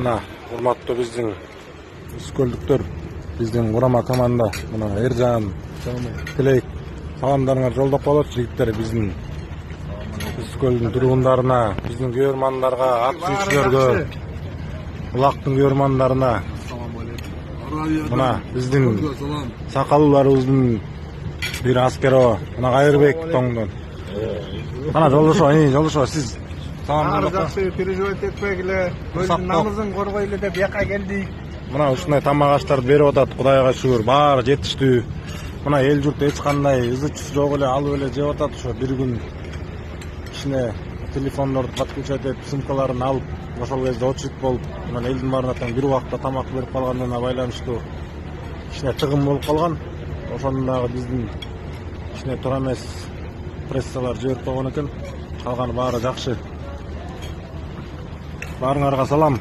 Мына урматтуу биздин үскөлдүктөр, биздин курама команда, мына Эржан, Тилек саламдарыңар жолдоп болот жигиттер, биздин үскөлдүн тургундарына, биздин көрөрмандарга, ат сүйүүчүлөргө, булактын көрөрмандарына, мына биздин сакалларыбыздын бир аскеро, мына Кайрыбек тоңдон. Мана жолдошо, сиз салам жакшы, переживать этпегиле, көздүн намызын коргойлу деп жака келдик. Мына ушундай тамак аштарды берип атат, Кудайга шүгүр, баары жетиштүү. Мына эл журт эч кандай ызы-чус жок эле, алып эле жеп атат. Ошо бир күн ичине телефондорду подключать этип, сумкаларын алып, ошол кезде очередь болуп, мына элдин баарына тең бир убакта тамак берип калганына байланыштуу ичине тыгын болуп калган. Ошондон дагы биздин ичине туура эмес прессалар жиберип койгон экен. Калганы баары жакшы. Баарыңарга салам.